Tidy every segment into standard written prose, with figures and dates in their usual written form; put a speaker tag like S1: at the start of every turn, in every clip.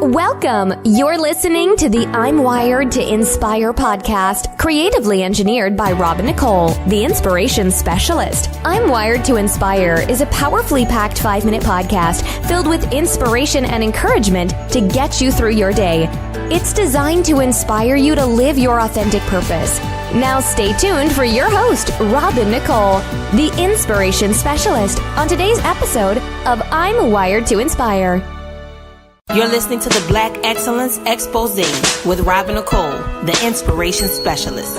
S1: Welcome. You're listening to the I'm Wired to Inspire podcast, creatively engineered by Nicole, the inspiration specialist. I'm Wired to Inspire is a powerfully packed 5-minute podcast filled with inspiration and encouragement to get you through your day. It's designed to inspire you to live your authentic purpose. Now stay tuned for your host, Nicole, the inspiration specialist, on today's episode of I'm Wired to Inspire.
S2: You're listening to the Black Excellence Expose with Nicole, the inspiration specialist.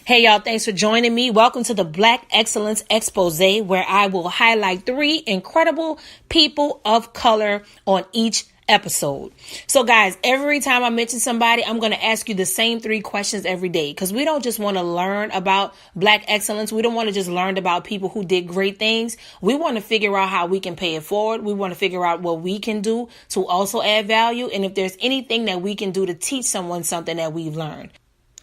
S2: Hey y'all, thanks for joining me. Welcome to the Black Excellence Expose, where I will highlight 3 incredible people of color on each episode. So guys, every time I mention somebody, I'm going to ask you the same 3 questions every day, because we don't just want to learn about Black excellence. We don't want to just learn about people who did great things. We want to figure out how we can pay it forward. We want to figure out what we can do to also add value, and if there's anything that we can do to teach someone something that we've learned.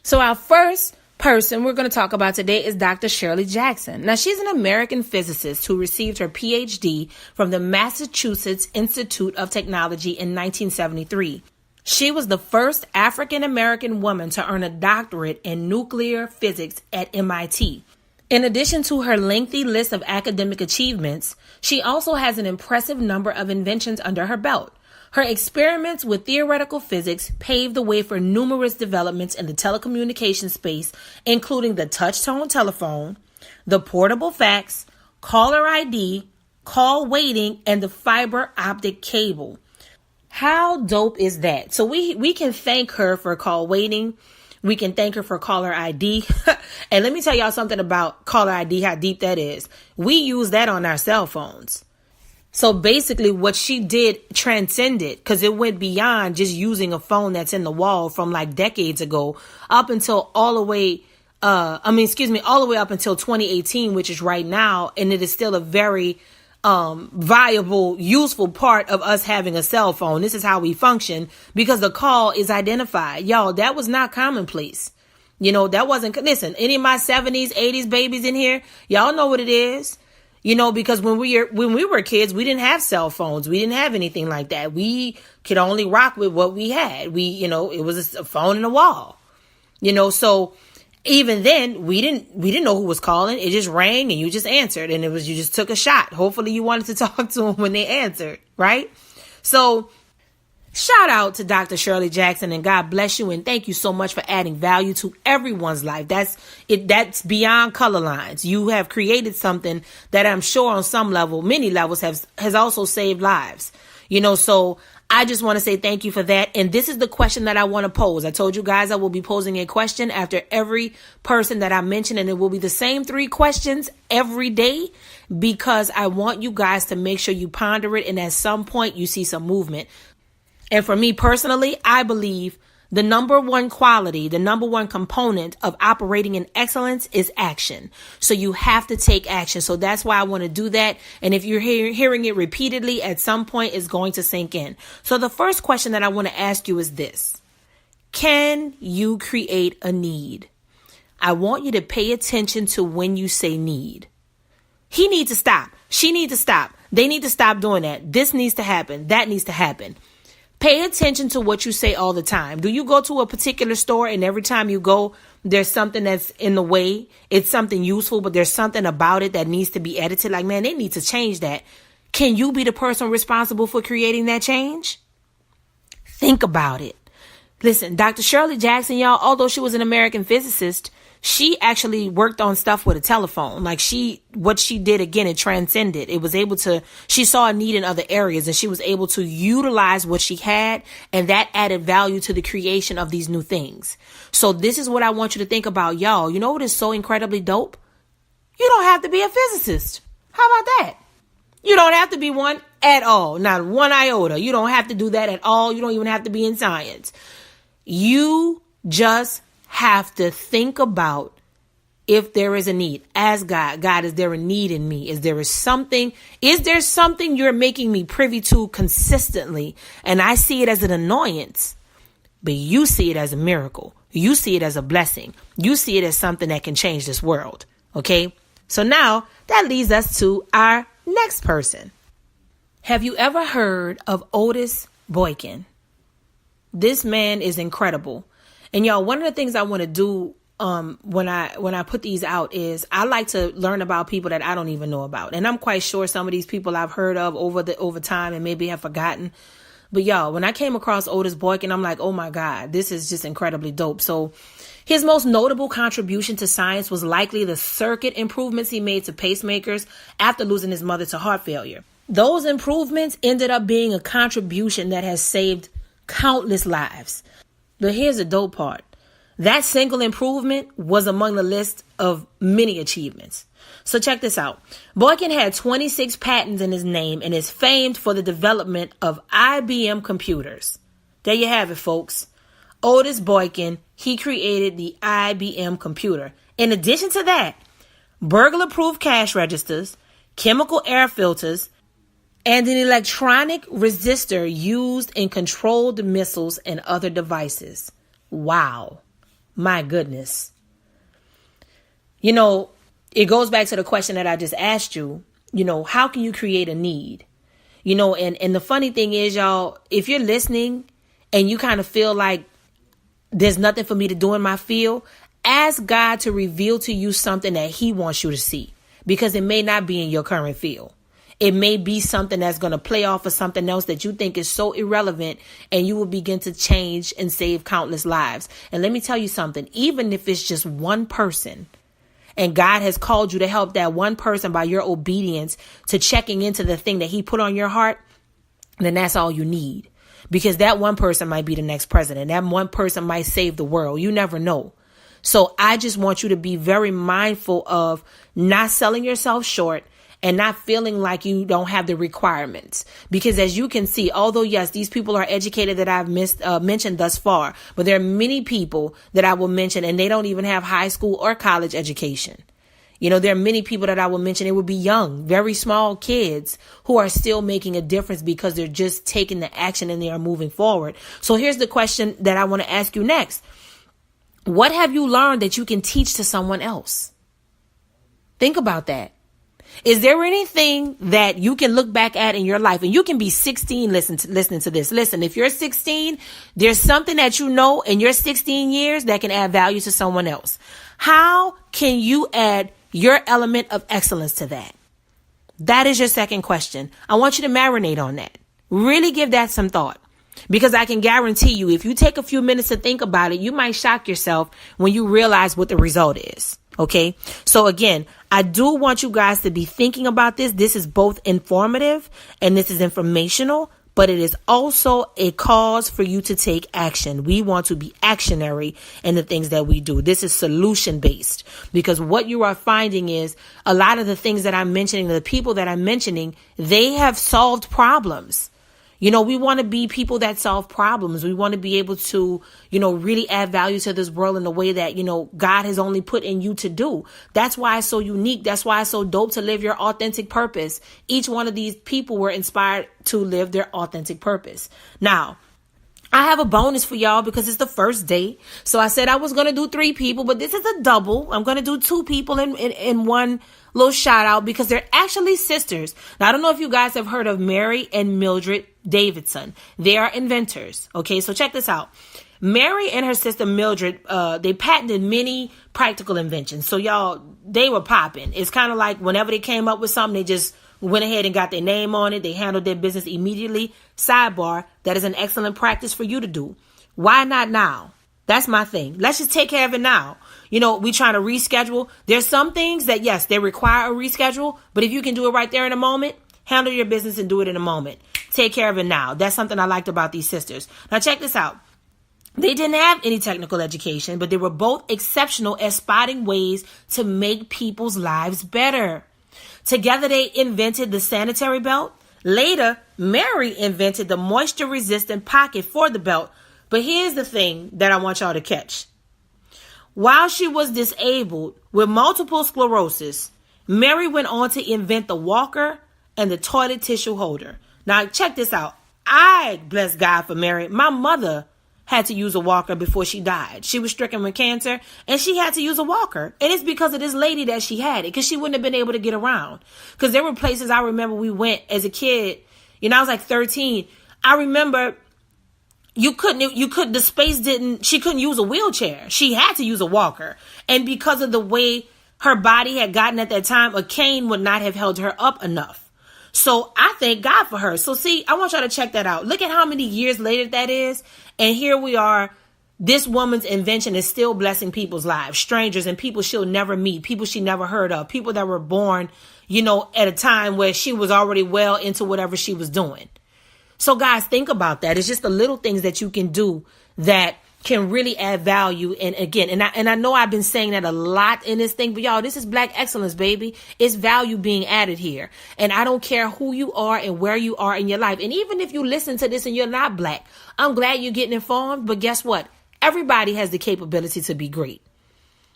S2: So our first person we're going to talk about today is Dr. Shirley Jackson. Now, she's an American physicist who received her PhD from the Massachusetts Institute of Technology in 1973. She was the first African-American woman to earn a doctorate in nuclear physics at MIT. In addition to her lengthy list of academic achievements, she also has an impressive number of inventions under her belt. Her experiments with theoretical physics paved the way for numerous developments in the telecommunications space, including the touch-tone telephone, the portable fax, caller ID, call waiting, and the fiber optic cable. How dope is that? So we can thank her for call waiting. We can thank her for caller ID. And let me tell y'all something about caller ID, how deep that is. We use that on our cell phones. So basically what she did transcended, because it went beyond just using a phone that's in the wall from like decades ago up until all the way up until 2018, which is right now. And it is still a very viable, useful part of us having a cell phone. This is how we function, because the call is identified. Y'all, that was not commonplace. You know, that wasn't, listen, any of my 70s, 80s babies in here, y'all know what it is. You know, because when we were kids, we didn't have cell phones. We didn't have anything like that. We could only rock with what we had. It was a phone in the wall. You know, so even then we didn't know who was calling. It just rang and you just answered, and you just took a shot. Hopefully you wanted to talk to them when they answered, right? So shout out to Dr. Shirley Jackson, and God bless you, and thank you so much for adding value to everyone's life. That's beyond color lines. You have created something that I'm sure on some level, many levels, has also saved lives. You know, so I just want to say thank you for that. And this is the question that I want to pose. I told you guys I will be posing a question after every person that I mention, and it will be the same 3 questions every day, because I want you guys to make sure you ponder it, and at some point you see some movement. And for me personally, I believe the number one quality, the number one component of operating in excellence is action. So you have to take action. So that's why I want to do that. And if you're hearing it repeatedly, at some point it's going to sink in. So the first question that I want to ask you is this: can you create a need? I want you to pay attention to when you say need. He needs to stop. She needs to stop. They need to stop doing that. This needs to happen. That needs to happen. Pay attention to what you say all the time. Do you go to a particular store and every time you go, there's something that's in the way? It's something useful, but there's something about it that needs to be edited. Like, man, they need to change that. Can you be the person responsible for creating that change? Think about it. Listen, Dr. Shirley Jackson, y'all, although she was an American physicist, she actually worked on stuff with a telephone. Like what she did, again, it transcended. She saw a need in other areas, and she was able to utilize what she had, and that added value to the creation of these new things. So this is what I want you to think about, y'all. You know what is so incredibly dope? You don't have to be a physicist. How about that? You don't have to be one at all. Not one iota. You don't have to do that at all. You don't even have to be in science. You just have to think about if there is a need. Ask God, is there a need in me? Is there something you're making me privy to consistently? And I see it as an annoyance, but you see it as a miracle. You see it as a blessing. You see it as something that can change this world. Okay. So now that leads us to our next person. Have you ever heard of Otis Boykin? This man is incredible. And y'all, one of the things I want to do when I put these out is I like to learn about people that I don't even know about. And I'm quite sure some of these people I've heard of over time and maybe have forgotten. But y'all, when I came across Otis Boykin, I'm like, oh my God, this is just incredibly dope. So his most notable contribution to science was likely the circuit improvements he made to pacemakers after losing his mother to heart failure. Those improvements ended up being a contribution that has saved countless lives. But here's the dope part. That single improvement was among the list of many achievements. So check this out. Boykin had 26 patents in his name and is famed for the development of IBM computers. There you have it, folks. Otis Boykin, he created the IBM computer. In addition to that, burglar-proof cash registers, chemical air filters, and an electronic resistor used in controlled missiles and other devices. Wow. My goodness. You know, it goes back to the question that I just asked you. You know, how can you create a need? You know, and the funny thing is, y'all, if you're listening and you kind of feel like there's nothing for me to do in my field, ask God to reveal to you something that he wants you to see, because it may not be in your current field. It may be something that's going to play off of something else that you think is so irrelevant, and you will begin to change and save countless lives. And let me tell you something, even if it's just one person, and God has called you to help that one person by your obedience to checking into the thing that he put on your heart, then that's all you need. Because that one person might be the next president. That one person might save the world. You never know. So I just want you to be very mindful of not selling yourself short and not feeling like you don't have the requirements. Because as you can see, although, yes, these people are educated that I've mentioned thus far, but there are many people that I will mention and they don't even have high school or college education. You know, there are many people that I will mention. It would be young, very small kids who are still making a difference because they're just taking the action and they are moving forward. So here's the question that I want to ask you next. What have you learned that you can teach to someone else? Think about that. Is there anything that you can look back at in your life? And you can be 16 listening to this. Listen, if you're 16, there's something that you know in your 16 years that can add value to someone else. How can you add your element of excellence to that? That is your second question. I want you to marinate on that. Really give that some thought. Because I can guarantee you, if you take a few minutes to think about it, you might shock yourself when you realize what the result is. Okay. So again, I do want you guys to be thinking about this. This is both informative and this is informational, but it is also a cause for you to take action. We want to be actionary in the things that we do. This is solution based, because what you are finding is a lot of the things that I'm mentioning, the people that I'm mentioning, they have solved problems. You know, we want to be people that solve problems. We want to be able to, you know, really add value to this world in the way that, you know, God has only put in you to do. That's why it's so unique. That's why it's so dope to live your authentic purpose. Each one of these people were inspired to live their authentic purpose. Now, I have a bonus for y'all because it's the first day. So I said I was going to do 3 people, but this is a double. I'm going to do 2 people in one little shout out because they're actually sisters. Now, I don't know if you guys have heard of Mary and Mildred Davidson. They are inventors. Okay, so check this out. Mary and her sister Mildred, they patented many practical inventions. So y'all, they were popping. It's kind of like whenever they came up with something, they just went ahead and got their name on it. They handled their business immediately. Sidebar, that is an excellent practice for you to do. Why not now? That's my thing. Let's just take care of it now. You know, we trying to reschedule. There's some things that, yes, they require a reschedule. But if you can do it right there in a moment, handle your business and do it in a moment. Take care of it now. That's something I liked about these sisters. Now, check this out. They didn't have any technical education, but they were both exceptional at spotting ways to make people's lives better. Together, they invented the sanitary belt. Later, Mary invented the moisture-resistant pocket for the belt. But here's the thing that I want y'all to catch. While she was disabled with multiple sclerosis, Mary went on to invent the walker and the toilet tissue holder. Now, check this out. I bless God for Mary. My mother had to use a walker before she died. She was stricken with cancer and she had to use a walker. And it's because of this lady that she had it, because she wouldn't have been able to get around. Because there were places I remember we went as a kid. I was like 13. I remember she couldn't use a wheelchair. She had to use a walker. And because of the way her body had gotten at that time, a cane would not have held her up enough. So I thank God for her. So see, I want y'all to check that out. Look at how many years later that is. And here we are. This woman's invention is still blessing people's lives, strangers and people she'll never meet, people she never heard of, people that were born, at a time where she was already well into whatever she was doing. So guys, think about that. It's just the little things that you can do that can really add value. And again, and I know I've been saying that a lot in this thing, but y'all, this is Black excellence, baby. It's value being added here. And I don't care who you are and where you are in your life. And even if you listen to this and you're not Black, I'm glad you're getting informed. But guess what? Everybody has the capability to be great.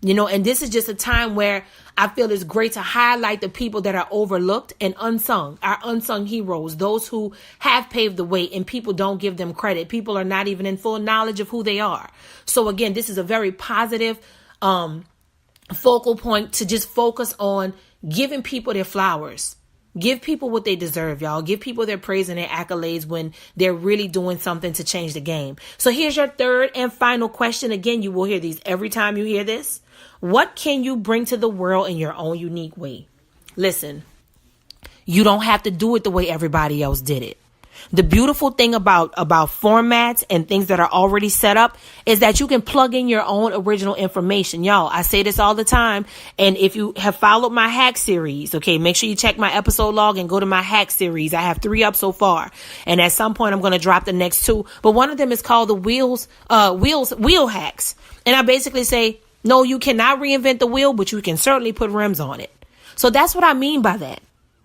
S2: And this is just a time where I feel it's great to highlight the people that are overlooked and unsung, our unsung heroes, those who have paved the way and people don't give them credit. People are not even in full knowledge of who they are. So again, this is a very positive focal point to just focus on giving people their flowers. Give people what they deserve, y'all. Give people their praise and their accolades when they're really doing something to change the game. So here's your third and final question. Again, you will hear these every time you hear this. What can you bring to the world in your own unique way? Listen, you don't have to do it the way everybody else did it. The beautiful thing about formats and things that are already set up is that you can plug in your own original information. Y'all, I say this all the time. And if you have followed my hack series, okay, make sure you check my episode log and go to my hack series. I have 3 up so far. And at some point I'm going to drop the next 2. But one of them is called the wheel hacks. And I basically say, no, you cannot reinvent the wheel, but you can certainly put rims on it. So that's what I mean by that.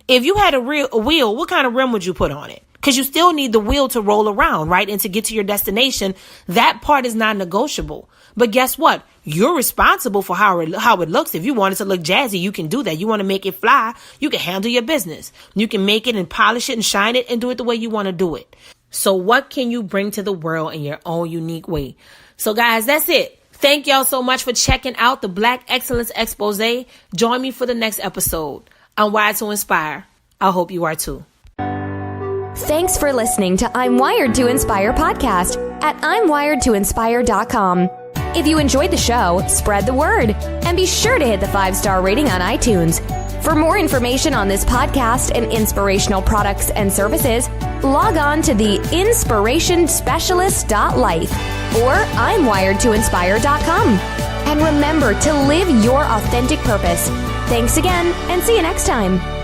S2: If you had a wheel, what kind of rim would you put on it? Because you still need the wheel to roll around, right? And to get to your destination, that part is not negotiable. But guess what? You're responsible for how it looks. If you want it to look jazzy, you can do that. You want to make it fly, you can handle your business. You can make it and polish it and shine it and do it the way you want to do it. So what can you bring to the world in your own unique way? So guys, that's it. Thank y'all so much for checking out the Black Excellence Expose. Join me for the next episode. I'm wired to inspire. I hope you are too.
S1: Thanks for listening to I'm Wired to Inspire podcast at I'mWiredToInspire.com. If you enjoyed the show, spread the word and be sure to hit the 5-star rating on iTunes. For more information on this podcast and inspirational products and services, log on to the inspirationspecialist.life or I'mWiredToInspire.com. And remember to live your authentic purpose. Thanks again and see you next time.